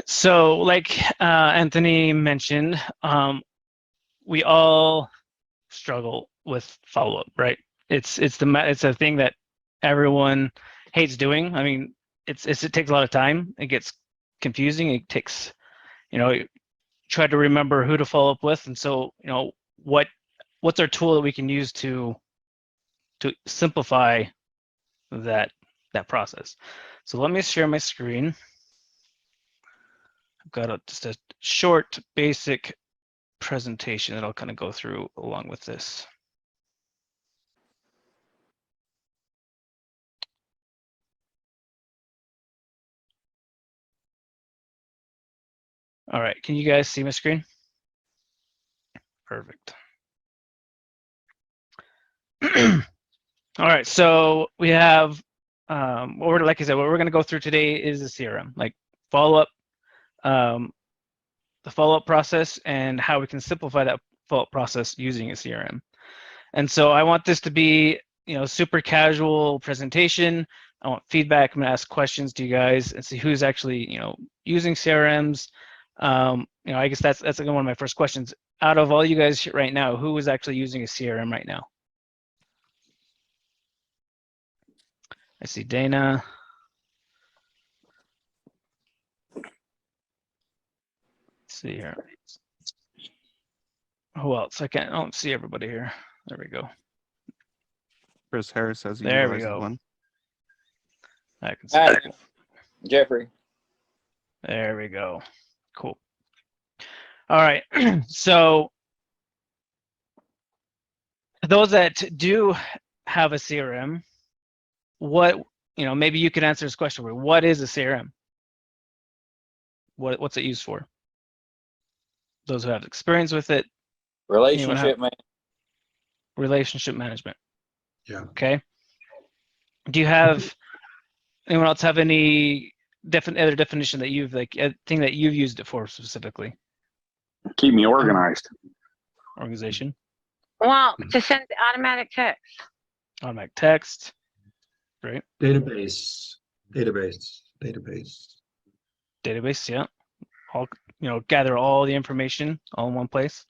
So like Anthony mentioned, we all struggle with follow-up, right? It's a thing that everyone hates doing. I mean, it takes a lot of time. It gets confusing. It takes, try to remember who to follow up with. And so, what's our tool that we can use to simplify that process? So let me share my screen. I've got just a short, basic presentation that I'll kind of go through along with this. All right, can you guys see my screen? Perfect. All right, so we have, like I said, what we're going to go through today is the CRM, like follow-up, the follow-up process, and how we can simplify that follow-up process using a CRM. And so I want this to be, super casual presentation. I want feedback. I'm going to ask questions to you guys and see who's actually, using CRMs. I guess that's one of my first questions. Out of all you guys right now, who is actually using a CRM right now? I see Dana. Let's see here. Who else? I don't see everybody here. There we go. Chris Harris says he There we utilizes go. one. I can see. Hi, Jeffrey. There we go. Cool. All right. So those that do have a CRM, maybe you could answer this question. What is a CRM? What's it used for? Those who have experience with it. Relationship management. Yeah. Okay. Do you have anyone else have any other definition that you've a thing that you've used it for specifically? Keep me organized. Organization. Well, to send automatic text. Automatic text. Great. Database. Database, yeah. All gather all the information all in one place.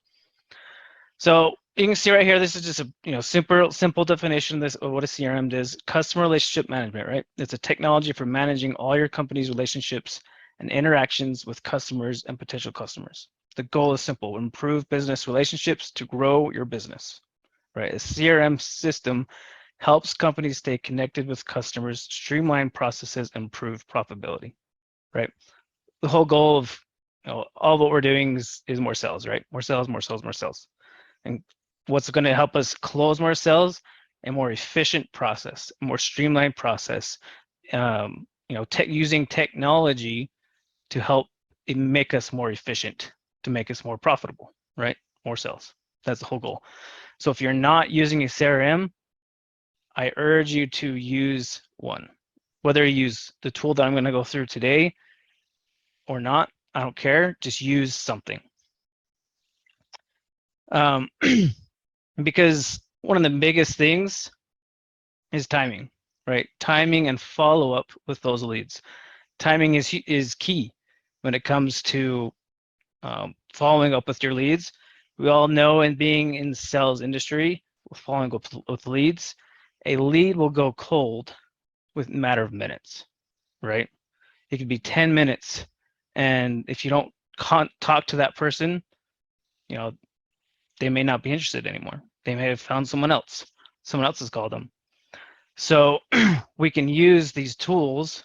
So you can see right here, this is just a simple definition of what a CRM is. Customer relationship management, right? It's a technology for managing all your company's relationships and interactions with customers and potential customers. The goal is simple: improve business relationships to grow your business, right? A CRM system helps companies stay connected with customers, streamline processes, and improve profitability, right? The whole goal of all what we're doing is more sales, right? More sales. And what's going to help us close more sales? A more efficient process, a more streamlined process. Using technology to help make us more efficient, to make us more profitable, right? More sales. That's the whole goal. So if you're not using a CRM, I urge you to use one. Whether you use the tool that I'm going to go through today or not, I don't care. Just use something. Because one of the biggest things is timing, right? Timing and follow-up with those leads. Timing is key when it comes to following up with your leads. We all know, in being in the sales industry, following up with leads, a lead will go cold within a matter of minutes, right? It could be 10 minutes, and if you don't talk to that person, they may not be interested anymore. They may have found someone else. Someone else has called them. So we can use these tools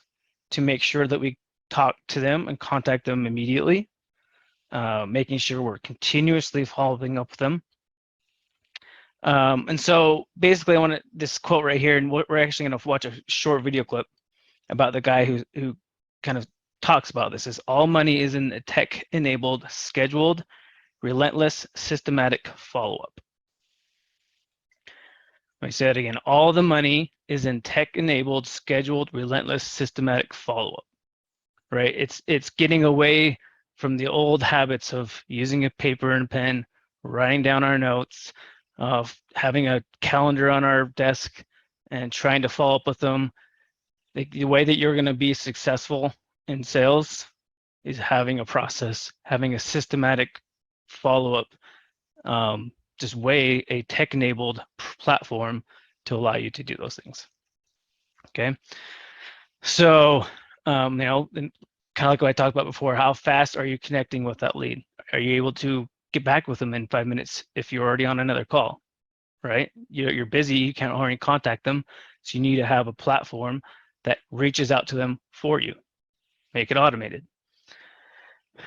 to make sure that we talk to them and contact them immediately, making sure we're continuously following up with them. And so basically, I want this quote right here, and we're actually going to watch a short video clip about the guy who kind of talks about this. Is all money is in a tech-enabled, scheduled, relentless, systematic follow-up. Let me say that again. All the money is in tech-enabled, scheduled, relentless, systematic follow-up. Right? It's getting away from the old habits of using a paper and pen, writing down our notes, of having a calendar on our desk and trying to follow up with them. The way that you're going to be successful in sales is having a process, having a systematic follow-up, just way, a tech-enabled platform to allow you to do those things. Okay. So, you know, kind of like what I talked about before, how fast are you connecting with that lead? Are you able to get back with them in 5 minutes if you're already on another call, right? You're busy, you can't already contact them. So you need to have a platform that reaches out to them for you. Make it automated.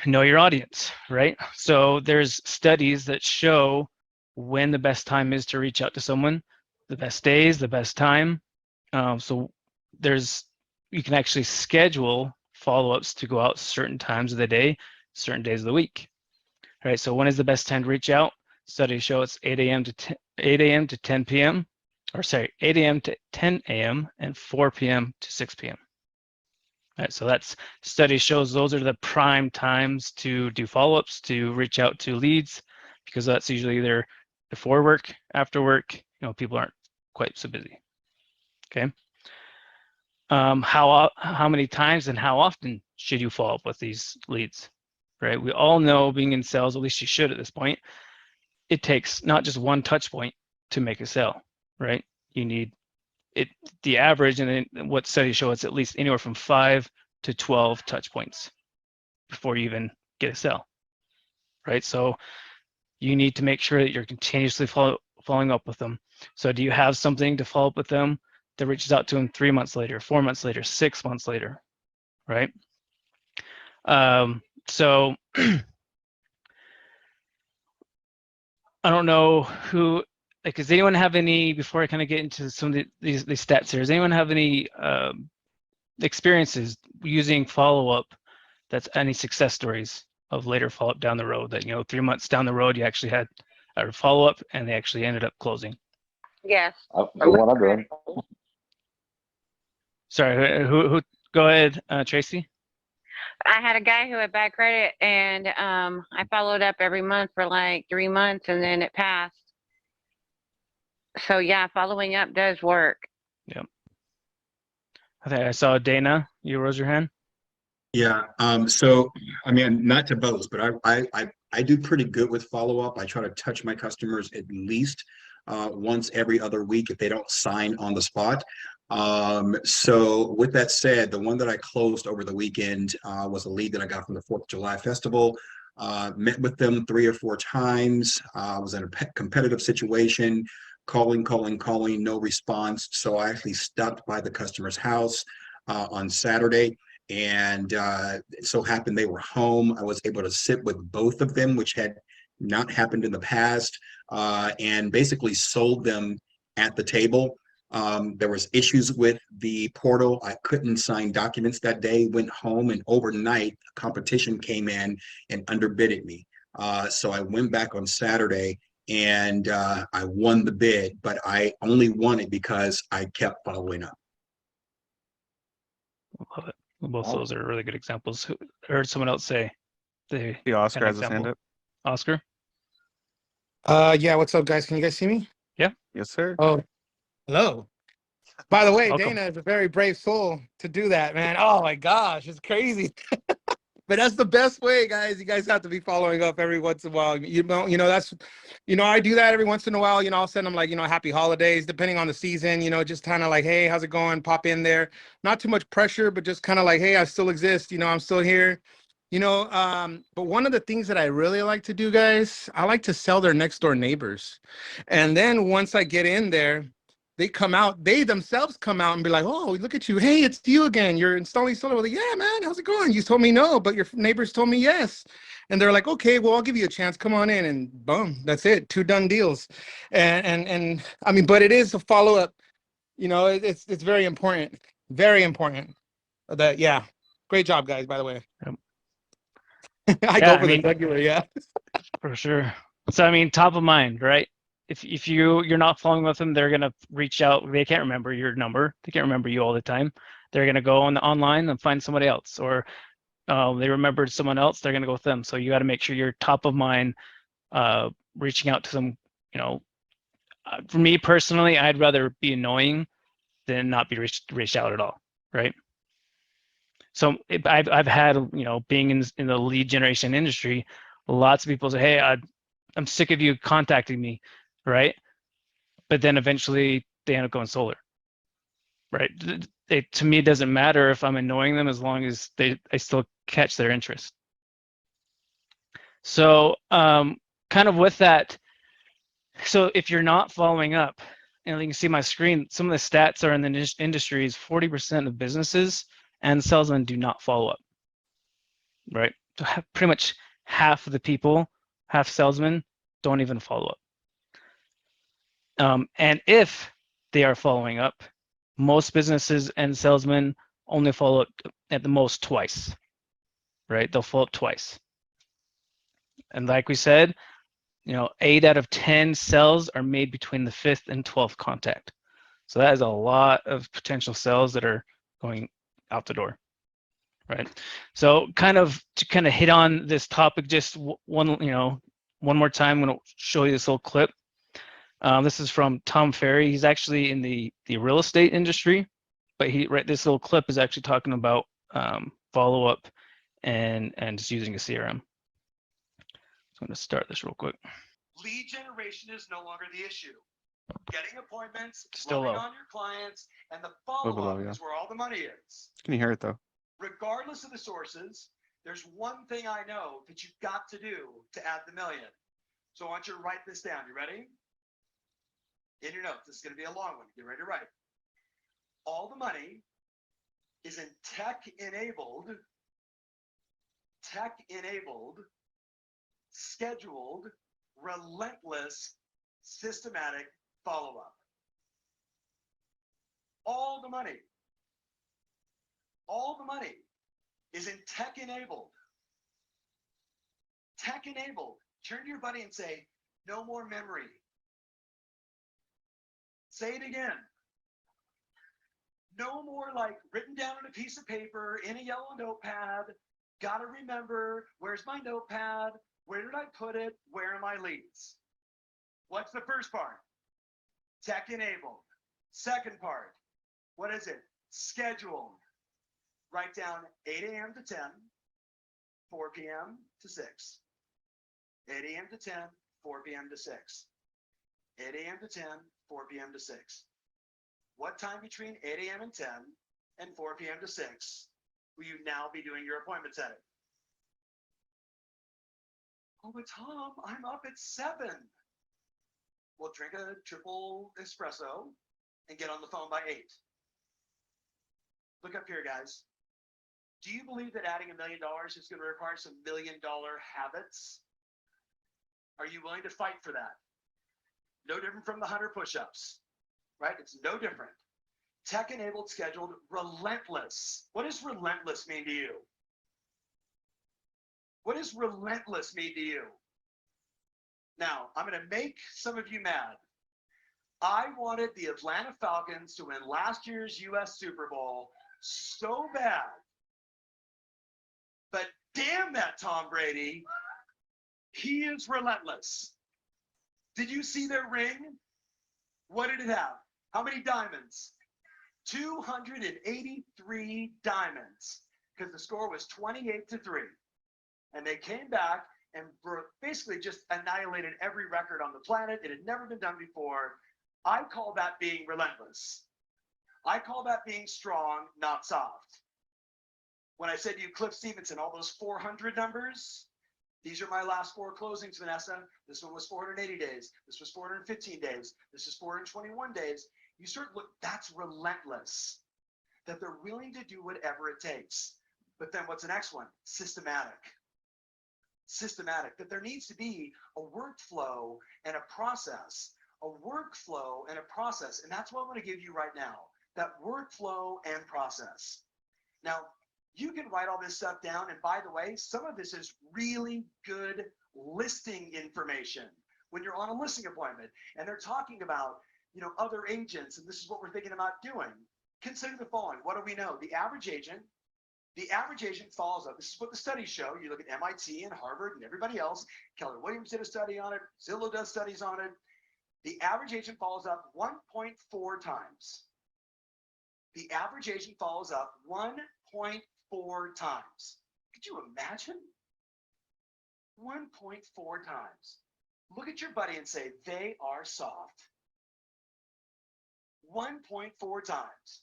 Know your audience, right? So there's studies that show when the best time is to reach out to someone, the best days, the best time. So you can actually schedule follow-ups to go out certain times of the day, certain days of the week. Right. So when is the best time to reach out? Studies show it's 8 a.m. to 10 p.m. or sorry, 8 a.m. to 10 a.m. and 4 p.m. to 6 p.m. Right, so that's study shows those are the prime times to do follow-ups, to reach out to leads, because that's usually either before work, after work. You know, people aren't quite so busy. Okay. How many times and how often should you follow up with these leads? Right. We all know, being in sales, at least you should at this point, it takes not just one touch point to make a sale. Right. You need it. The average, and what studies show, it's at least anywhere from 5 to 12 touch points before you even get a sale. Right. So you need to make sure that you're continuously following up with them. So do you have something to follow up with them that reaches out to them 3 months later, 4 months later, 6 months later? Right. So I don't know who, like, does anyone have any, before I kind of get into some of these stats here, does anyone have any experiences using follow-up, that's any success stories of later follow-up down the road that, you know, 3 months down the road, you actually had a follow-up and they actually ended up closing? Yes. What I'm doing. Sorry, who go ahead, Tracy. I had a guy who had bad credit, and I followed up every month for like 3 months, and then it passed. So yeah, following up does work. Yep. I think I saw Dana. You rose your hand. Yeah. So I mean, not to boast, but I do pretty good with follow-up. I try to touch my customers at least once every other week if they don't sign on the spot. So with that said, the one that I closed over the weekend was a lead that I got from the 4th of July festival. Met with them 3 or 4 times. Was in a competitive situation, calling, no response. So I actually stopped by the customer's house on Saturday, and it so happened they were home. I was able to sit with both of them, which had not happened in the past, and basically sold them at the table. There was issues with the portal. I couldn't sign documents that day, went home, and overnight competition came in and underbidded me. So I went back on Saturday and I won the bid, but I only won it because I kept following up. Love it. Both of those are really good examples. I heard someone else say The Oscar has his hand up. Oscar? Yeah, what's up, guys? Can you guys see me? Yes, sir. Oh, hello. By the way, Welcome. Dana is a very brave soul to do that, man. Oh my gosh, it's crazy. But that's the best way, guys. You guys have to be following up every once in a while. That's, I do that every once in a while. I'll send them like, happy holidays, depending on the season, just kind of like, hey, how's it going? Pop in there. Not too much pressure, but just kind of like, hey, I still exist. I'm still here. But one of the things that I really like to do, guys, I like to sell their next door neighbors. And then once I get in there, they themselves come out and be like, oh, look at you. Hey, it's you again. You're installing solar. Like, yeah, man, how's it going? You told me no, but your neighbors told me yes. And they're like, okay, well, I'll give you a chance. Come on in. And boom, that's it. 2 done deals. And I mean, but it is a follow-up. It's very important. Very important. Yeah. Great job, guys, by the way. Yep. The regular, yeah. For sure. So I mean, top of mind, right? If you're not following with them, they're gonna reach out. They can't remember your number. They can't remember you all the time. They're gonna go online and find somebody else, or they remembered someone else. They're gonna go with them. So you got to make sure you're top of mind, reaching out to them. For me personally, I'd rather be annoying than not be reached out at all, right? So I've had, you know, being in the lead generation industry, lots of people say, hey, I'm sick of you contacting me, right? But then eventually they end up going solar, right? To me, it doesn't matter if I'm annoying them as long as I still catch their interest. So kind of with that, so if you're not following up, and you can see my screen, some of the stats are in the industry is 40% of businesses and salesmen do not follow up, right? So pretty much half of the people, half salesmen, don't even follow up. And if they are following up, most businesses and salesmen only follow up at the most twice, right? They'll follow up twice. And like we said, you know, 8 out of 10 sales are made between the 5th and 12th contact. So that is a lot of potential sales that are going out the door, right? So to hit on this topic, just one more time, I'm going to show you this little clip. This is from Tom Ferry. He's actually in the real estate industry, but this little clip is actually talking about follow-up and just using a CRM. So I'm going to start this real quick. Lead generation is no longer the issue. Getting appointments, Still loving low. on your clients, and the Little below, follow-up yeah. is where all the money is. Can you hear it though? Regardless of the sources, there's one thing I know that you've got to do to add the million. So I want you to write this down. You ready? In your notes. This is going to be a long one. Get ready to write. All the money is in tech-enabled, scheduled, relentless, systematic follow-up. All the money is in tech-enabled. Tech-enabled. Turn to your buddy and say, no more memory. Say it again. No more like written down on a piece of paper in a yellow notepad. Gotta remember, where's my notepad? Where did I put it? Where are my leads? What's the first part? Tech-enabled. Second part, what is it? Scheduled. Write down 8 a.m. to 10, 4 p.m. to 6. 8 a.m. to 10, 4 p.m. to 6. 8 a.m. to 10, 4 p.m. to 6. What time between 8 a.m. and 10 and 4 p.m. to 6 will you now be doing your appointment setting? Oh, but Tom, I'm up at 7. Well, drink a triple espresso and get on the phone by 8. Look up here, guys. Do you believe that adding $1 million is going to require some $1 million habits? Are you willing to fight for that? No different from the 100 push-ups, right? It's no different. Tech-enabled, scheduled, relentless. What does relentless mean to you? What does relentless mean to you? Now, I'm going to make some of you mad. I wanted the Atlanta Falcons to win last year's U.S. Super Bowl so bad. But damn that Tom Brady. He is relentless. Did you see their ring? What did it have? How many diamonds? 283 diamonds, because the score was 28-3. And they came back and basically just annihilated every record on the planet. It had never been done before. I call that being relentless. I call that being strong, not soft. When I said to you, Cliff Stevenson, all those 400 numbers, these are my last 4 closings, Vanessa. This one was 480 days. This was 415 days. This is 421 days. You start look, that's relentless. That they're willing to do whatever it takes. But then what's the next one? Systematic. Systematic. That there needs to be a workflow and a process. A workflow and a process. And that's what I'm going to give you right now. That workflow and process. Now, you can write all this stuff down. And by the way, some of this is really good listing information. When you're on a listing appointment and they're talking about, you know, other agents, and this is what we're thinking about doing. Consider the following. What do we know? The average agent follows up. This is what the studies show. You look at MIT and Harvard and everybody else. Keller Williams did a study on it. Zillow does studies on it. The average agent follows up 1.4 times. The average agent follows up 1.4 times. Could you imagine? 1.4 times. Look at your buddy and say, they are soft. 1.4 times.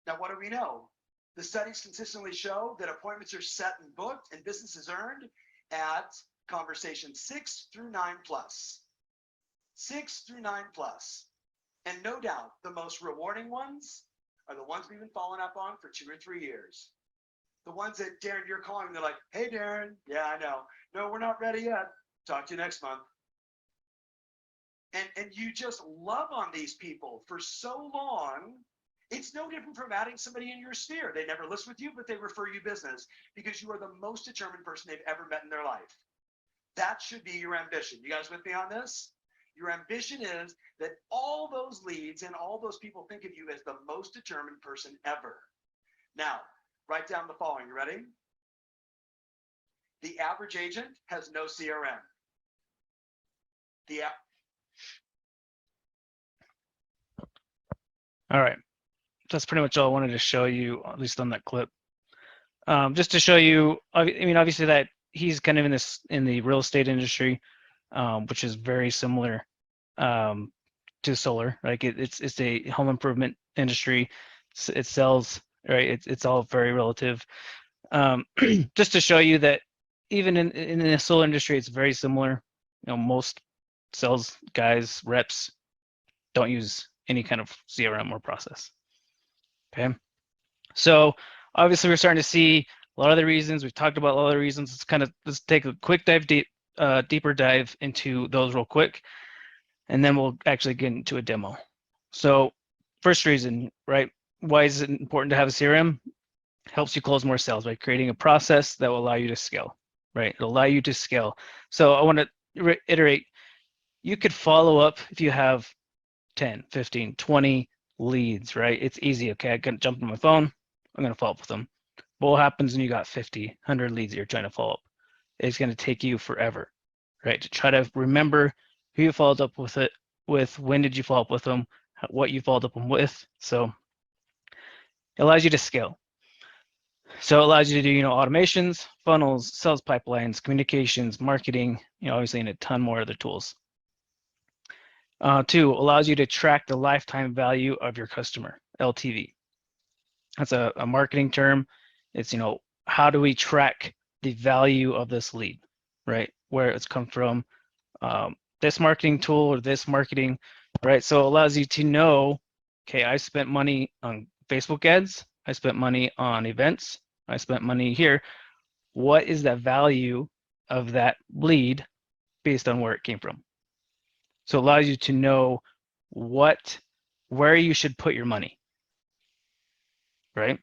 Now, what do we know? The studies consistently show that appointments are set and booked and business is earned at conversation 6 through 9 plus. 6 through 9 plus. And no doubt, the most rewarding ones are the ones we've been following up on for 2 or 3 years. The ones that, Darren, you're calling, they're like, hey, Darren, yeah, I know. No, we're not ready yet. Talk to you next month. And you just love on these people for so long. It's no different from adding somebody in your sphere. They never list with you, but they refer you business because you are the most determined person they've ever met in their life. That should be your ambition. You guys with me on this? Your ambition is that all those leads and all those people think of you as the most determined person ever. Now, write down the following. You ready? The average agent has no CRM. All right. That's pretty much all I wanted to show you, at least on that clip. Just to show you, I mean, obviously that he's kind of in the real estate industry, which is very similar to solar. Like it's a home improvement industry. It sells, right? It's all very relative. Just to show you that even in the solar industry, it's very similar. You know, most sales guys, reps, don't use any kind of CRM or process. Okay, so obviously we're starting to see a lot of the reasons. We've talked about a lot of the reasons. Let's take a quick deeper dive into those real quick, and then we'll actually get into a demo. So first reason, right? Why is it important to have a CRM? Helps you close more sales by creating a process that will allow you to scale, right? It'll allow you to scale. So I want to reiterate, you could follow up if you have 10, 15, 20 leads, right? It's easy. Okay, I can jump on my phone. I'm going to follow up with them. But what happens when you got 50, 100 leads that you're trying to follow up? It's going to take you forever, right? To try to remember who you followed up with, when did you follow up with them, what you followed up with. So it allows you to scale. So it allows you to do, automations, funnels, sales pipelines, communications, marketing, obviously, and a ton more other tools. 2, allows you to track the lifetime value of your customer, LTV. That's a marketing term. It's, how do we track the value of this lead, right? Where it's come from, this marketing tool or this marketing, right? So it allows you to know, okay, I spent money on Facebook ads. I spent money on events. I spent money here. What is the value of that lead based on where it came from? So it allows you to know where you should put your money, right?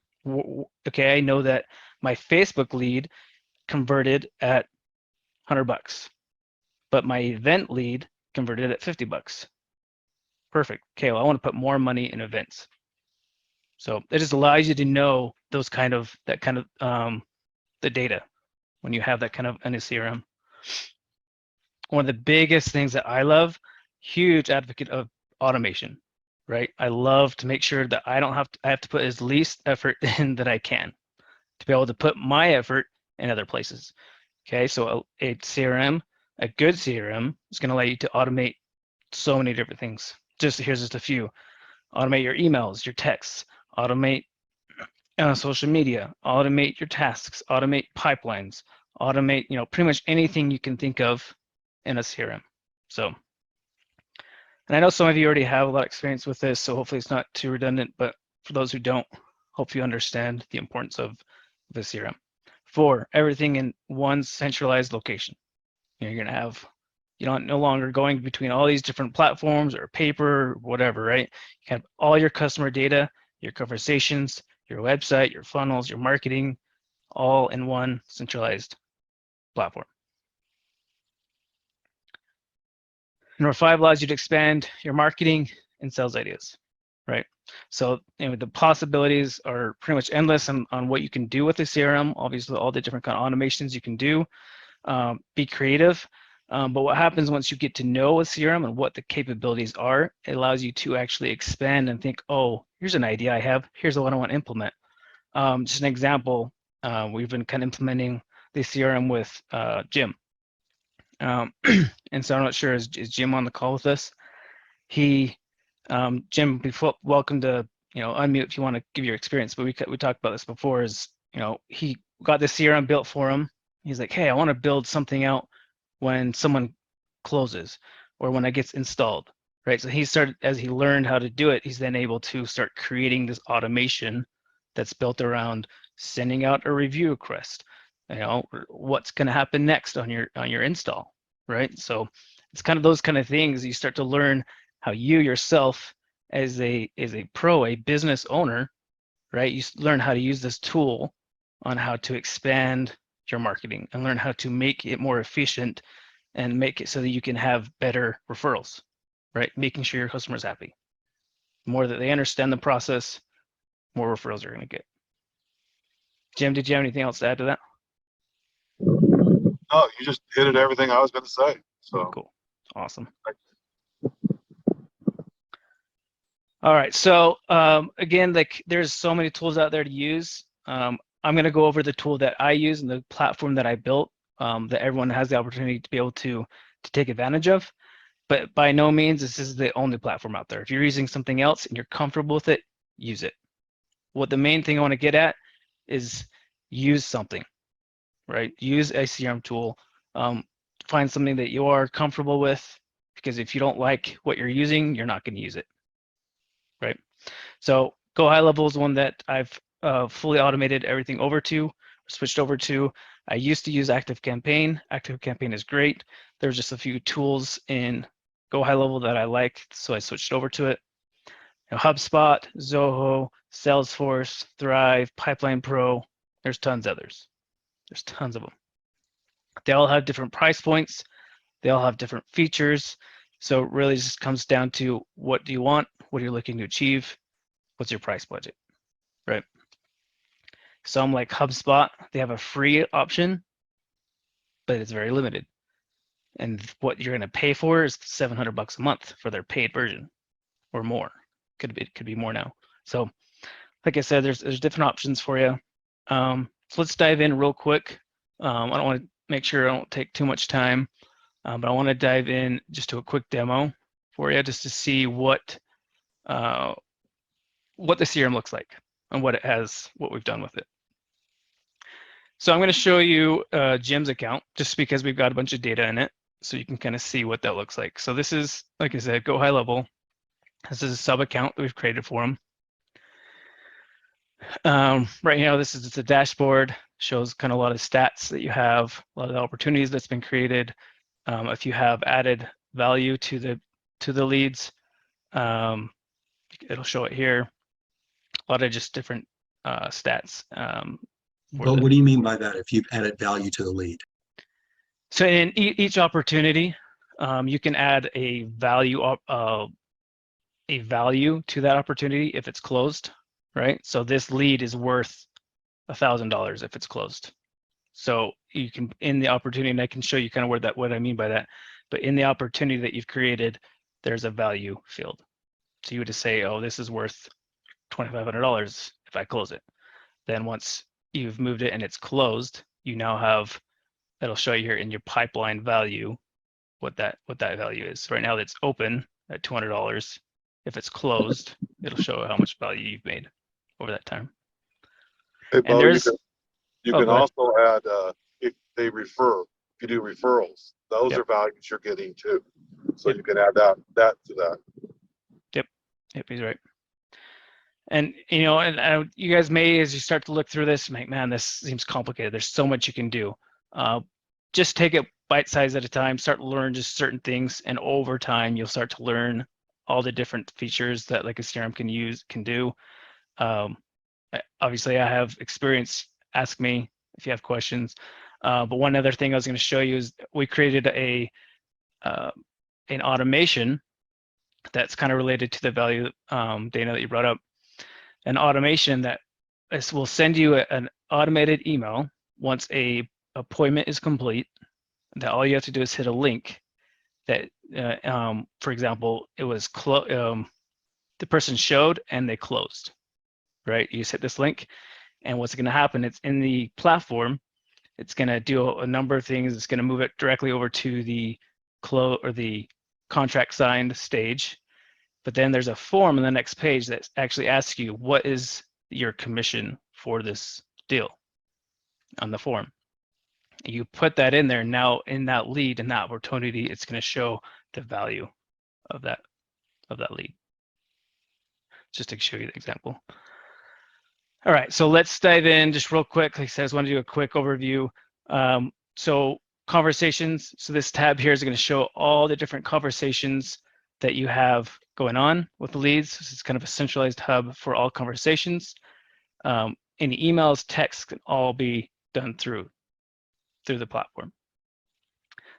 Okay, I know that my Facebook lead converted at $100, but my event lead converted at $50. Perfect. Okay, well, I want to put more money in events. So it just allows you to know the data when you have that kind of in a CRM. One of the biggest things that I love, huge advocate of automation, right? I love to make sure that I have to put as least effort in that I can to be able to put my effort in other places. Okay, so a CRM, a good CRM is going to allow you to automate so many different things. Here's just a few. Automate your emails, your texts, automate social media, automate your tasks, automate pipelines, automate, pretty much anything you can think of in a CRM. So, and I know some of you already have a lot of experience with this, so hopefully it's not too redundant, but for those who don't, hope you understand the importance of the CRM. 4, everything in one centralized location. You're going to have, no longer going between all these different platforms or paper or whatever, right? You have all your customer data, your conversations, your website, your funnels, your marketing, all in one centralized platform. Number 5 allows you to expand your marketing and sales ideas, right? So the possibilities are pretty much endless on what you can do with the CRM. Obviously, all the different kind of automations you can do. Be creative. But what happens once you get to know a CRM and what the capabilities are, it allows you to actually expand and think, oh, here's an idea I have. Here's what I want to implement. Just an example, we've been kind of implementing the CRM with Jim. And so I'm not sure, is Jim on the call with us? Jim, before, welcome to, unmute if you want to give your experience, but we talked about this before, is, he got the CRM built for him. He's like, hey, I want to build something out when someone closes or when it gets installed, right? So he started, as he learned how to do it, he's then able to start creating this automation that's built around sending out a review request, what's going to happen next on your install, right? So it's kind of those kind of things you start to learn how you yourself as a pro, a business owner, right? You learn how to use this tool on how to expand your marketing and learn how to make it more efficient and make it so that you can have better referrals, right? Making sure your customer's happy. The more that they understand the process, more referrals you're going to get. Jim, did you have anything else to add to that? No, you just hit it everything I was going to say. So cool. Awesome. All right. So again, like there's so many tools out there to use. I'm going to go over the tool that I use and the platform that I built that everyone has the opportunity to be able to take advantage of. But by no means this is the only platform out there. If you're using something else and you're comfortable with it, use it. What the main thing I want to get at is use something, right? Use a CRM tool. Find something that you are comfortable with, because if you don't like what you're using, you're not going to use it, right? So Go High Level is one that I've fully automated everything over to, switched over to. I used to use ActiveCampaign. ActiveCampaign is great. There's just a few tools in Go High Level that I like, so I switched over to it. HubSpot, Zoho, Salesforce, Thrive, Pipeline Pro, there's tons others. There's tons of them. They all have different price points. They all have different features. So it really just comes down to what do you want, what are you looking to achieve, what's your price budget, right? Some like HubSpot, they have a free option, but it's very limited. And what you're going to pay for is $700 a month for their paid version or more. Could be more now. So like I said, there's different options for you. So let's dive in real quick. I don't want to make sure I don't take too much time, but I want to dive in just to a quick demo for you, just to see what the CRM looks like and what we've done with it. So I'm going to show you Jim's account just because we've got a bunch of data in it, so you can kind of see what that looks like. So this is, like I said, Go High Level. This is a sub account that we've created for him. Right now, this is just a dashboard, shows kind of a lot of stats that you have, a lot of the opportunities that's been created. If you have added value to the leads, it'll show it here. A lot of just different stats. But what do you mean by that? If you've added value to the lead? So in each opportunity, you can add a value to that opportunity if it's closed, right? So this lead is worth $1,000 if it's closed. So you can, in the opportunity, and I can show you kind of what I mean by that, but in the opportunity that you've created, there's a value field. So you would just say, oh, this is worth $2,500 if I close it. Then once you've moved it and it's closed, you now have, it'll show you here in your pipeline value what that value is. Right now it's open at $200. If it's closed, it'll show how much value you've made over that time. Hey, and there's, you can also add if they refer, if you do referrals, those are values you're getting too. So you can add that to that. Yep, he's right. And you guys may, as you start to look through this, make, man, this seems complicated. There's so much you can do. Just take it bite size at a time. Start to learn just certain things, and over time, you'll start to learn all the different features that like a CRM can do. Obviously, I have experience. Ask me if you have questions. But one other thing I was going to show you is we created an automation that's kind of related to the value data that you brought up. An automation that will send you an automated email once a appointment is complete. That all you have to do is hit a link that, for example, it was the person showed and they closed, right? You just hit this link, And what's going to happen, it's in the platform, it's going to do a number of things. It's going to move it directly over to the the contract signed stage. But then there's a form on the next page that actually asks you, what is your commission for this deal on the form? You put that in there. Now in that lead, in that opportunity, it's going to show the value of that lead. Just to show you the example. All right, so let's dive in just real quick. Like I said, I just want to do a quick overview. So conversations. So this tab here is going to show all the different conversations that you have going on with the leads. This is kind of a centralized hub for all conversations. Any emails, texts can all be done through the platform.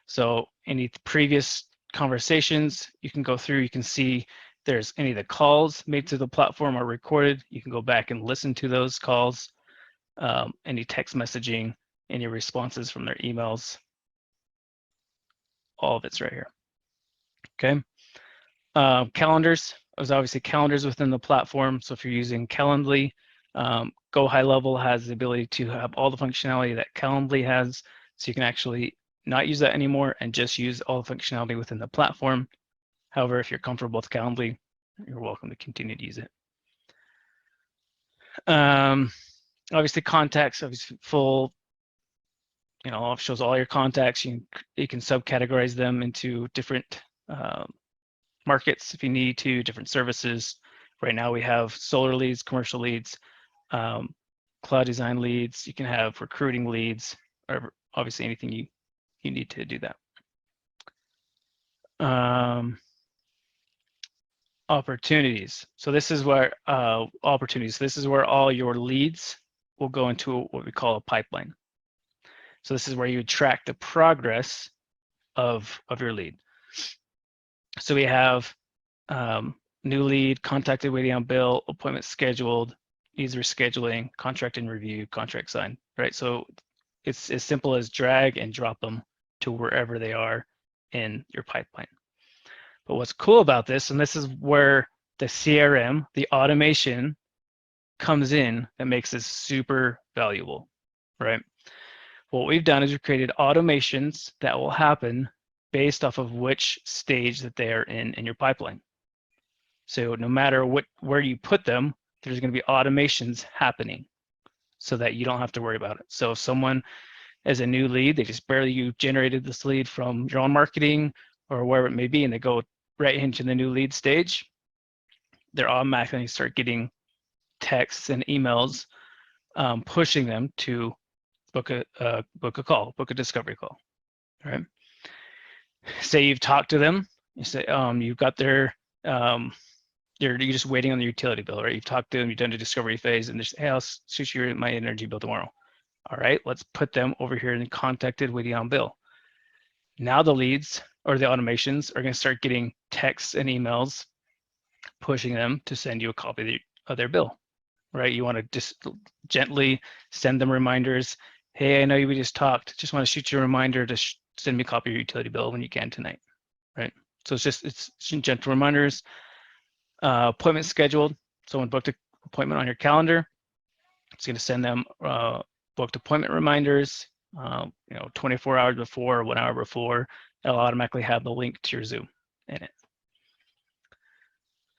So any previous conversations you can go through, you can see there's any of the calls made to the platform are recorded. You can go back and listen to those calls, any text messaging, any responses from their emails, all of it's right here. Okay. Calendars, there's obviously calendars within the platform. So if you're using Calendly, Go High Level has the ability to have all the functionality that Calendly has. So you can actually not use that anymore and just use all the functionality within the platform. However, if you're comfortable with Calendly, you're welcome to continue to use it. Obviously contacts, obviously full, shows all your contacts. You can subcategorize them into different markets if you need to, different services. Right now we have solar leads, commercial leads, cloud design leads. You can have recruiting leads, or obviously anything you need to do that. Opportunities. So this is where opportunities. This is where all your leads will go into what we call a pipeline. So this is where you track the progress of your lead. So we have new lead, contacted, waiting on bill, appointment scheduled, needs rescheduling, contract in review, contract signed, right? So it's as simple as drag and drop them to wherever they are in your pipeline. But what's cool about this, and this is where the CRM, the automation comes in that makes this super valuable, right? What we've done is we've created automations that will happen based off of which stage that they are in your pipeline. So no matter where you put them, there's going to be automations happening so that you don't have to worry about it. So if someone is a new lead, you generated this lead from your own marketing or wherever it may be, and they go right into the new lead stage, they're automatically start getting texts and emails pushing them to book a call, book a discovery call, right? Say you've talked to them, you say you've got their you're just waiting on the utility bill, right? You've talked to them, you've done a discovery phase, and they say, hey, I'll shoot you my energy bill tomorrow. All right, let's put them over here in contacted, waiting on bill. Now the leads or the automations are going to start getting texts and emails pushing them to send you a copy of their bill, right? You want to just gently send them reminders. Hey, I know we just talked. Just want to shoot you a reminder to send me a copy of your utility bill when you can tonight, right? So it's gentle reminders. Appointment scheduled. Someone booked an appointment on your calendar. It's going to send them booked appointment reminders. 24 hours before or 1 hour before. It'll automatically have the link to your Zoom in it.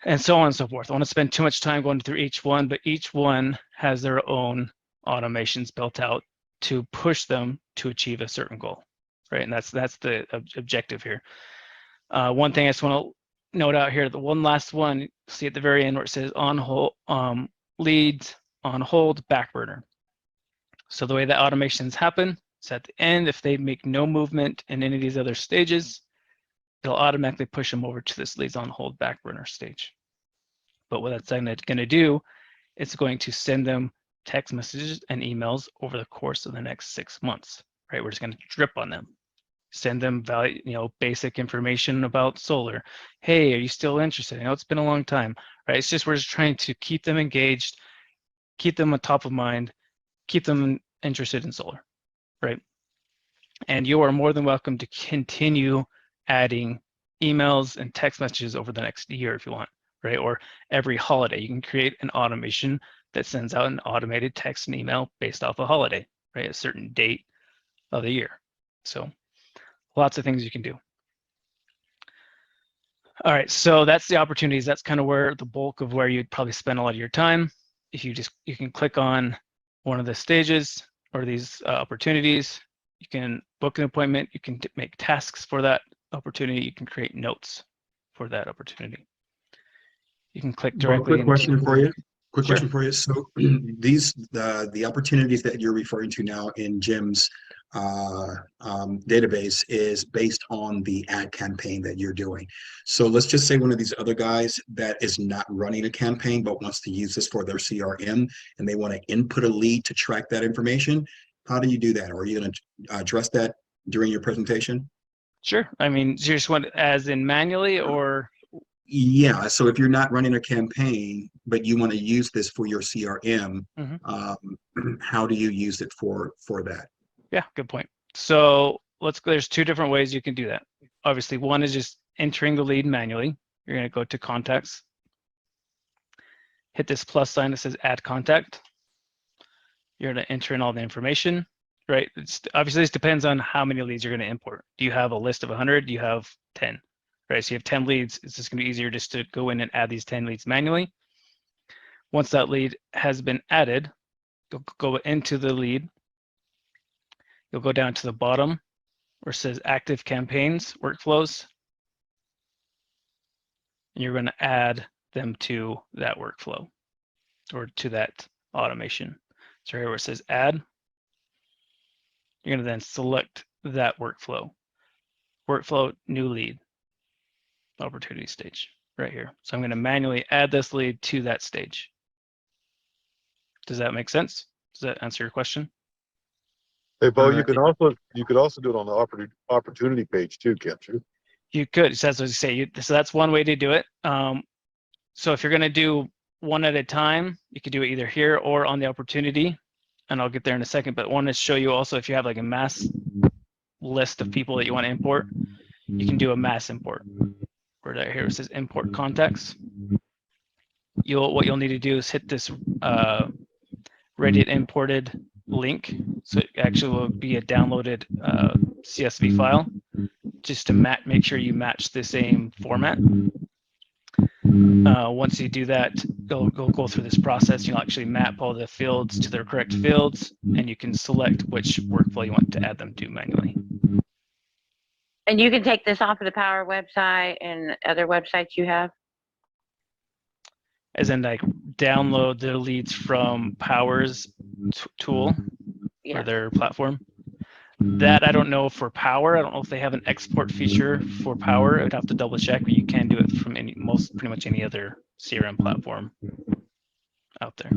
And so on and so forth. I want to spend too much time going through each one, but each one has their own automations built out to push them to achieve a certain goal, right? And that's the objective here. One thing I just want to note out here, the one last one, see at the very end where it says on hold, leads on hold, back burner. So the way that automations happen is at the end, if they make no movement in any of these other stages, it'll automatically push them over to this leads on hold back burner stage. But what that's going to do, it's going to send them text messages and emails over the course of the next 6 months, right? We're just going to drip on them, send them value, basic information about solar. Hey, are you still interested? I know it's been a long time, right? It's just, we're just trying to keep them engaged, keep them on top of mind, keep them interested in solar, right? And you are more than welcome to continue adding emails and text messages over the next year if you want, right? Or every holiday, you can create an automation that sends out an automated text and email based off a holiday, right? A certain date of the year. So lots of things you can do. All right, so that's the opportunities. That's kind of where the bulk of where you'd probably spend a lot of your time. If you can click on one of the stages or these opportunities, you can book an appointment, you can make tasks for that opportunity, you can create notes for that opportunity. You can click directly. Quick question for you. Quick Sure. question for you. So these the opportunities that you're referring to now in Jim's database is based on the ad campaign that you're doing. So let's just say one of these other guys that is not running a campaign but wants to use this for their CRM and they want to input a lead to track that information. How do you do that? Or are you going to address that during your presentation? Sure. I mean, you just want as in manually or? Yeah, so if you're not running a campaign, but you want to use this for your CRM, how do you use it for that? Yeah, good point. So there's two different ways you can do that. Obviously, one is just entering the lead manually. You're going to go to contacts, hit this plus sign that says add contact. You're going to enter in all the information, right? Obviously, this depends on how many leads you're going to import. Do you have a list of 100? Do you have 10? Right, so you have 10 leads. It's just going to be easier just to go in and add these 10 leads manually. Once that lead has been added, you'll go into the lead. You'll go down to the bottom where it says active campaigns, workflows. And you're going to add them to that workflow or to that automation. So here where it says add, you're going to then select that workflow. Workflow, new lead. Opportunity stage right here. So I'm going to manually add this lead to that stage. Does that make sense? Does that answer your question? Hey, Bo, you could also do it on the opportunity page too, can't you? You could. So that's what you say. So that's one way to do it. So if you're going to do one at a time, you could do it either here or on the opportunity, and I'll get there in a second. But I want to show you also if you have like a mass list of people that you want to import, you can do a mass import. Right here it says import contacts. What you'll need to do is hit this Reddit imported link. So it actually will be a downloaded CSV file just to make sure you match the same format. Once you do that, you'll go through this process. You'll actually map all the fields to their correct fields, and you can select which workflow you want to add them to manually. And you can take this off of the Powur website and other websites you have? As in like download the leads from Powur's tool or their platform. That I don't know for Powur. I don't know if they have an export feature for Powur. I'd have to double check, but you can do it from pretty much any other CRM platform out there.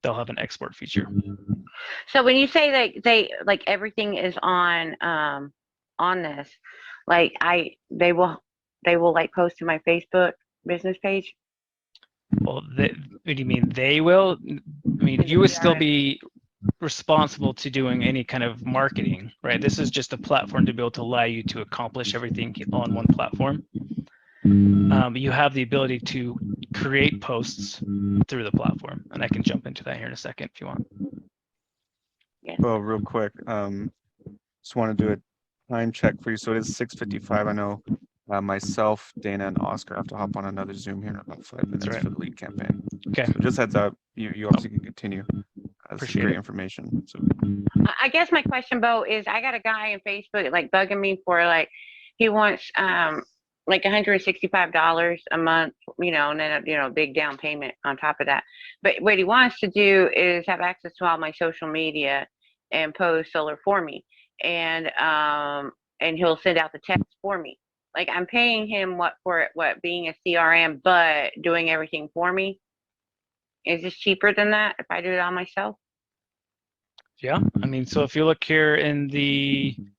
They'll have an export feature. So when you say they like everything is on this, like they will like post to my Facebook business page? Well, what do you mean they will? I mean, you would still be responsible to doing any kind of marketing, right? This is just a platform to be able to allow you to accomplish everything on one platform. You have the ability to create posts through the platform, and I can jump into that here in a second if you want. Yeah. Well, real quick, just want to do a time check for you. So it is 6:55. I know myself, Dana, and Oscar have to hop on another Zoom here in about 5 minutes for the lead campaign. Okay. So just heads up, you obviously can continue. That's great information. So I guess my question, Bo, is I got a guy on Facebook like bugging me for like he wants like $165 a month, and then a big down payment on top of that. But what he wants to do is have access to all my social media and post solar for me, and he'll send out the text for me. Like I'm paying him what being a CRM, but doing everything for me. Is this cheaper than that if I do it all myself? Yeah, I mean, so if you look here in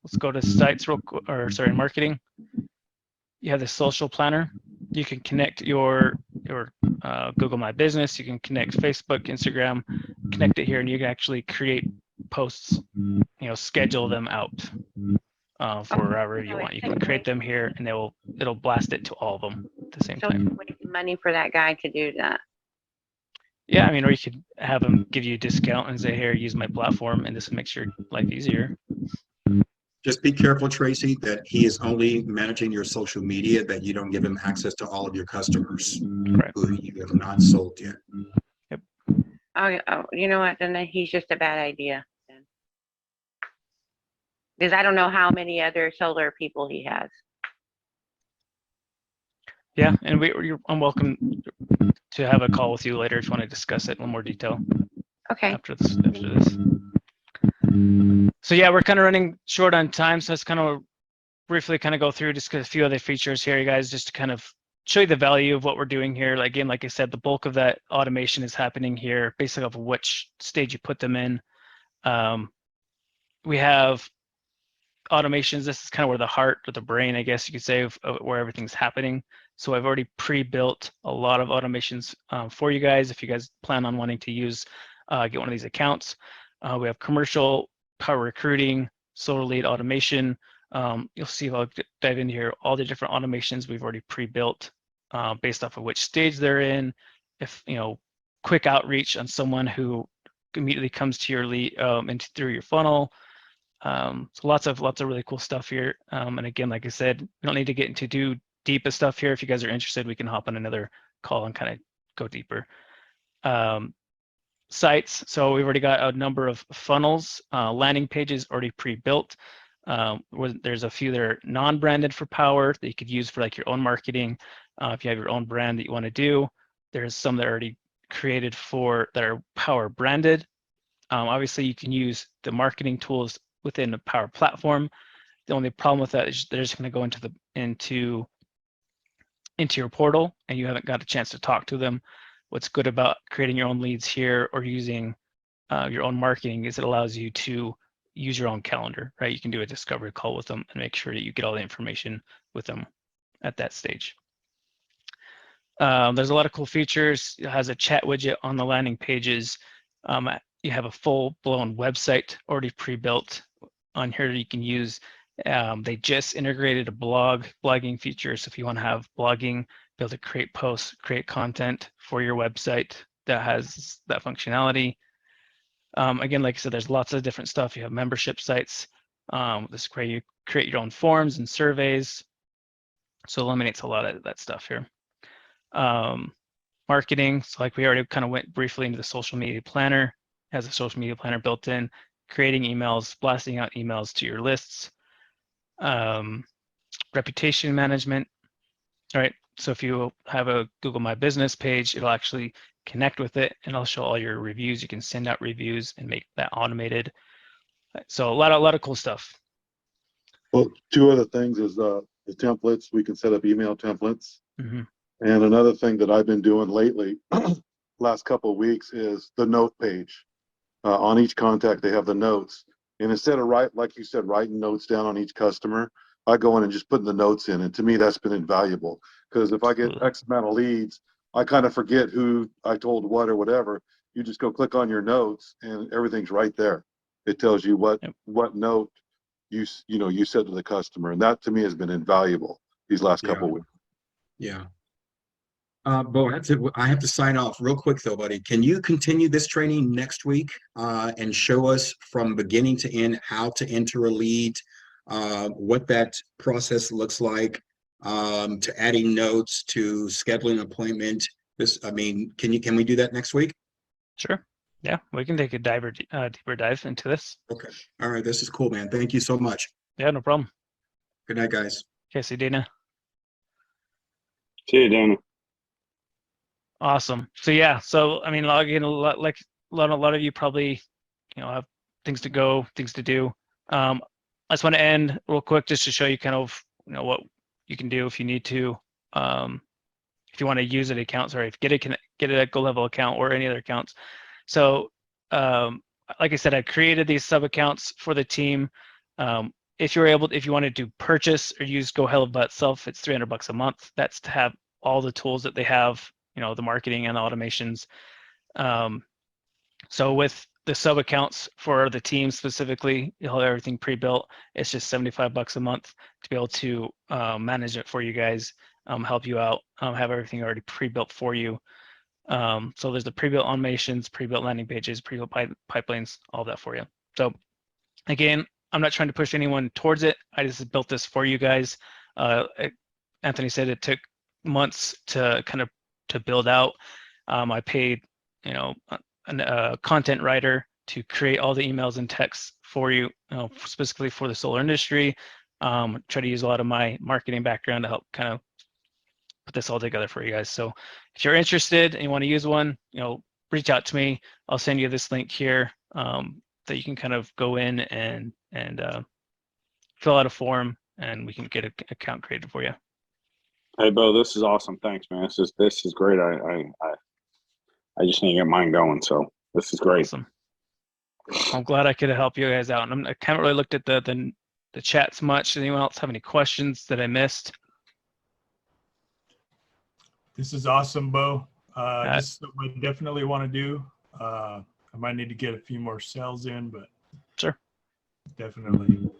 let's go to sites marketing. You have the social planner. You can connect your Google My Business. You can connect Facebook, Instagram, connect it here, and you can actually create posts. Schedule them out for wherever you want. You can create them here, and it'll blast it to all of them at the same time. So money for that guy to do that. Yeah, I mean, or you could have them give you a discount and say, here, use my platform, and this makes your life easier. Just be careful, Tracy, that he is only managing your social media, that you don't give him access to all of your customers Correct. who you have not sold yet. Oh, you know what? Then he's just a bad idea. Because I don't know how many other solar people he has. Yeah, and I'm welcome to have a call with you later if you want to discuss it in more detail. Okay. After this. So yeah, we're kind of running short on time, so let's kind of briefly kind of go through just a few other features here, you guys, just to kind of show you the value of what we're doing here. Like, again, like I said, the bulk of that automation is happening here, basically off of which stage you put them in. We have automations. This is kind of where the heart or the brain, I guess you could say, of where everything's happening. So I've already pre-built a lot of automations for you guys. If you guys plan on wanting to use, get one of these accounts. We have commercial, Powur recruiting, solar lead automation. You'll see if I'll dive into here, all the different automations we've already pre-built based off of which stage they're in. If, quick outreach on someone who immediately comes to your lead and through your funnel. So lots of really cool stuff here. And again, like I said, we don't need to get into too deep of stuff here. If you guys are interested, we can hop on another call and kind of go deeper. Sites. So we've already got a number of funnels, landing pages already pre-built. There's a few that are non-branded for Powur that you could use for like your own marketing. If you have your own brand that you want to do, there's some that are already created that are Powur branded. Obviously, you can use the marketing tools within the Powur platform. The only problem with that is they're just going to go into your portal, and you haven't got a chance to talk to them. What's good about creating your own leads here or using your own marketing is it allows you to use your own calendar, right? You can do a discovery call with them and make sure that you get all the information with them at that stage. There's a lot of cool features. It has a chat widget on the landing pages. You have a full-blown website already pre-built on here that you can use. They just integrated a blogging feature. So if you want to have blogging, be able to create posts, create content for your website that has that functionality. Again, like I said, there's lots of different stuff. You have membership sites. This is where you create your own forms and surveys. So it eliminates a lot of that stuff here. Marketing, so like we already kind of went briefly into the social media planner. It has a social media planner built in, creating emails, blasting out emails to your lists. Reputation management. All right, so if you have a Google My Business page, it'll actually connect with it and it'll show all your reviews. You can send out reviews and make that automated. So a lot of cool stuff. Well, two other things is the templates. We can set up email templates. Mm-hmm. And another thing that I've been doing lately, last couple of weeks, is the note page. On each contact, they have the notes. And instead of like you said, writing notes down on each customer, I go in and just put the notes in. And to me, that's been invaluable. Because if I get X amount of leads, I kind of forget who I told what or whatever. You just go click on your notes and everything's right there. It tells you what note you said to the customer. And that to me has been invaluable these last couple of weeks. Yeah. Bo, I have to sign off real quick though, buddy. Can you continue this training next week and show us from beginning to end how to enter a lead, what that process looks like, to adding notes, to scheduling an appointment? Can we do that next week? Sure. Yeah, we can take a deeper dive into this. Okay. All right. This is cool, man. Thank you so much. Yeah, no problem. Good night, guys. Okay, see you, Dana. See you, Dana. Awesome. So yeah, again, a lot of you probably have things to go, things to do. I just want to end real quick just to show you kind of what you can do if you need to. If you want to use an account, sorry, get a Go Level account or any other accounts. So like I said, I created these sub accounts for the team. If you wanted to purchase or use Go Level by itself, it's $300 a month. That's to have all the tools that they have, the marketing and the automations. So with the sub accounts for the team specifically, you'll have everything pre-built. It's just $75 a month to be able to manage it for you guys, help you out, have everything already pre-built for you. So there's the pre-built automations, pre-built landing pages, pre-built pipelines, all that for you. So again, I'm not trying to push anyone towards it. I just built this for you guys. Anthony said it took months to build out. I paid, a content writer to create all the emails and texts for you, specifically for the solar industry. Try to use a lot of my marketing background to help kind of put this all together for you guys. So if you're interested and you want to use one, reach out to me. I'll send you this link here that you can kind of go in and fill out a form, and we can get an account created for you. Hey, Bo, this is awesome. Thanks, man. This is great. I just need to get mine going. So this is great. Awesome. I'm glad I could help you guys out. And I haven't really looked at the chats much. Does anyone else have any questions that I missed? This is awesome, Bo. This is something I definitely want to do. I might need to get a few more sales in, but sure, definitely.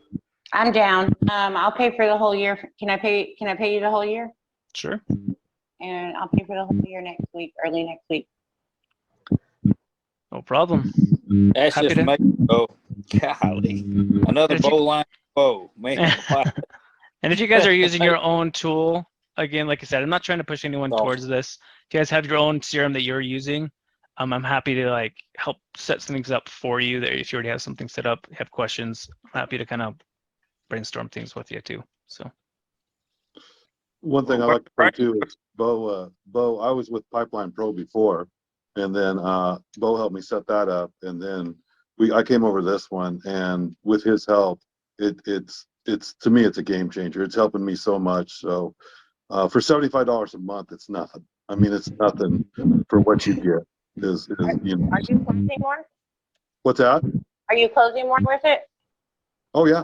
I'm down. I'll pay for the whole year. Can I pay you the whole year? Sure. And I'll pay for the whole year next week, early next week. No problem. That's Happy just to- make Bo. Golly. Another If you- bow line bow. Man. And if you guys are using your own tool, again, like I said, I'm not trying to push anyone Awesome. towards this. If you guys have your own serum that you're using, I'm happy to help set some things up for you. That if you already have something set up, have questions, I'm happy to kind of brainstorm things with you too. So One thing I like to say too is Bo, I was with Pipeline Pro before, and then Bo helped me set that up, and then I came over this one, and with his help, it's to me it's a game changer. It's helping me so much. So for $75 a month, it's nothing. I mean, it's nothing for what you get. Are you closing more? What's that? Are you closing more with it? Oh yeah,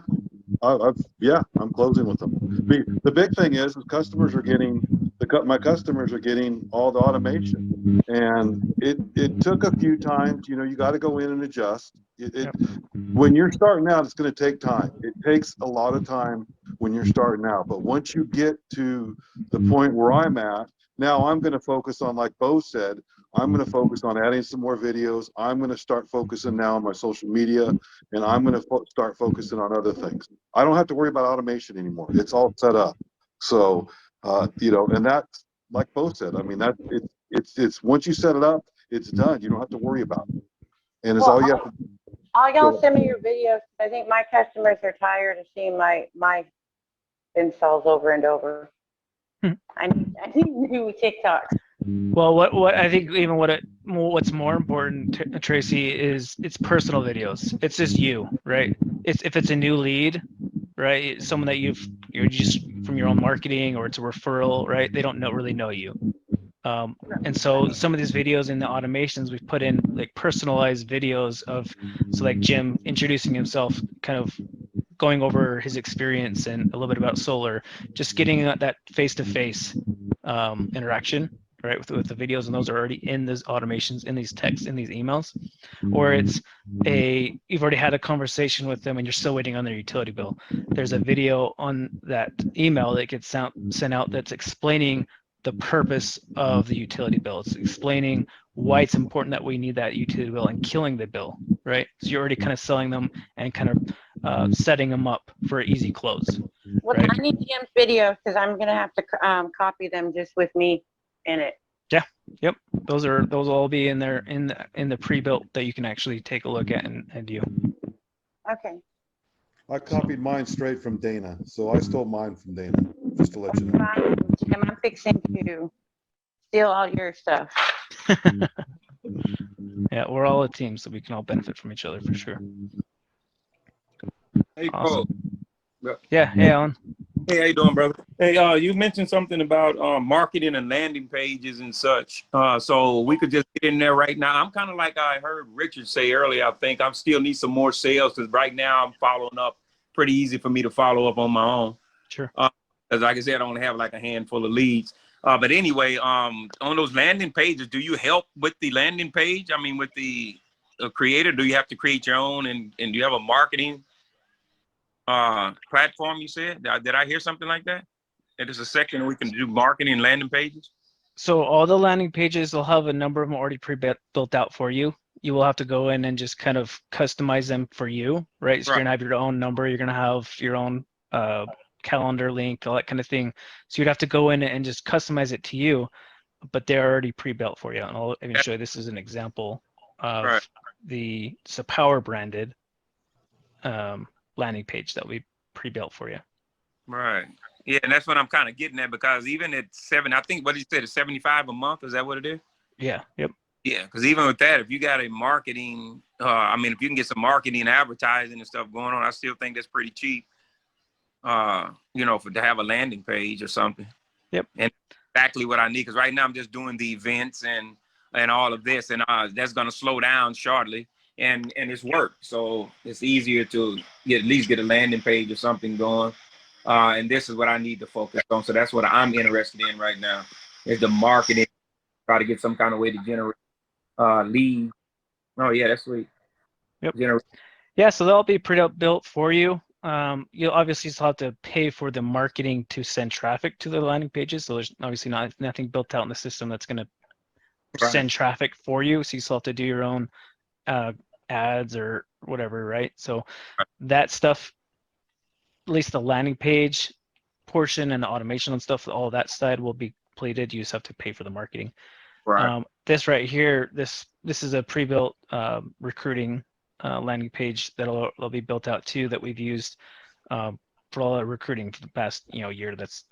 I'm closing with them. The big thing is customers are getting my customers are getting all the automation, and it took a few times. You got to go in and adjust. When you're starting out, it's going to take time. It takes a lot of time when you're starting out, but once you get to the point where I'm at now, I'm going to focus on, like Bo said, I'm going to focus on adding some more videos. I'm going to start focusing now on my social media, and I'm going to start focusing on other things. I don't have to worry about automation anymore. It's all set up. So, and that's like Bo said. I mean, it's once you set it up, it's done. You don't have to worry about it. And it's all you have to do. All y'all send me your videos. I think my customers are tired of seeing my installs over and over. I need new TikToks. well, what I think even what's more important, Tracy, is it's personal videos. It's just you, right? If it's a new lead, right? Someone that you're just from your own marketing, or it's a referral, right? They don't really know you. And so some of these videos in the automations, we've put in personalized videos so like Jim introducing himself, kind of going over his experience and a little bit about solar, just getting that face-to-face interaction, right, with the videos, and those are already in these automations, in these texts, in these emails. Or it's you've already had a conversation with them and you're still waiting on their utility bill. There's a video on that email that gets sent out that's explaining the purpose of the utility bill. It's explaining why it's important that we need that utility bill and killing the bill, right? So you're already kind of selling them and kind of setting them up for an easy close. Well, right? I need Jim's videos because I'm gonna have to copy them just with me in it. Yeah. Yep. Those will all be in there in the pre-built that you can actually take a look at and view. Okay. I copied mine straight from Dana, so I stole mine from Dana, just to let you know. Jim, I'm fixing to steal all your stuff. Yeah, we're all a team, so we can all benefit from each other for sure. Hey, Awesome. Paul. Yeah. Hey, Alan. Hey, how you doing, brother? Hey, you mentioned something about marketing and landing pages and such. So we could just get in there right now. I'm kind of like I heard Richard say earlier. I think I still need some more sales because right now I'm following up. Pretty easy for me to follow up on my own. Sure. Because like I said, I only have like a handful of leads. But anyway, on those landing pages, do you help with the landing page? I mean, with the creator, do you have to create your own, and do you have a marketing platform? You said, did I hear something like that? It is a section we can do marketing and landing pages. So all the landing pages will have a number of them already pre-built out for you. You will have to go in and just kind of customize them for you, right? So you're gonna have your own number, you're gonna have your own calendar link, all that kind of thing. So you'd have to go in and just customize it to you, but they're already pre-built for you. And I'll even show you, this is an example of it's a Powur branded landing page that we pre-built for you. Right. Yeah, and that's what I'm kind of getting at, because even at I think what you said is 75 a month. Is that what it is? Yeah. Yep. Yeah, because even with that, if you got a marketing, I mean, if you can get some marketing, advertising and stuff going on, I still think that's pretty cheap. You know, to have a landing page or something. Yep. And exactly what I need, because right now I'm just doing the events and all of this, and that's going to slow down shortly. And it's work, so it's easier to at least get a landing page or something going. And this is what I need to focus on. So that's what I'm interested in right now, is the marketing. Try to get some kind of way to generate leads. Oh yeah, that's sweet. Yep. Yeah, so they'll be pre-built for you. You'll obviously still have to pay for the marketing to send traffic to the landing pages. So there's obviously nothing built out in the system that's going to send traffic for you. So you still have to do your own ads or whatever, right? So that stuff, at least the landing page portion and the automation and stuff, all that side will be completed. You just have to pay for the marketing. Right. This right here, this is a pre-built recruiting landing page that'll be built out too, that we've used for all the recruiting for the past year. It's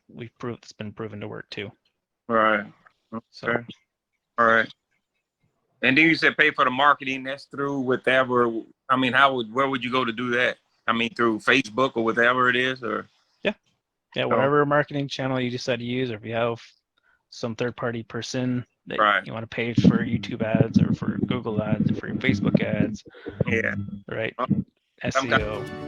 been proven to work too. Right. Okay. So. All right. And then you said pay for the marketing. That's through whatever. I mean, where would you go to do that? I mean, through Facebook or whatever it is, or yeah, whatever marketing channel you decide to use, or if you have some third-party person that you want to pay for YouTube ads or for Google ads or for your Facebook ads. Yeah. Right. SEO.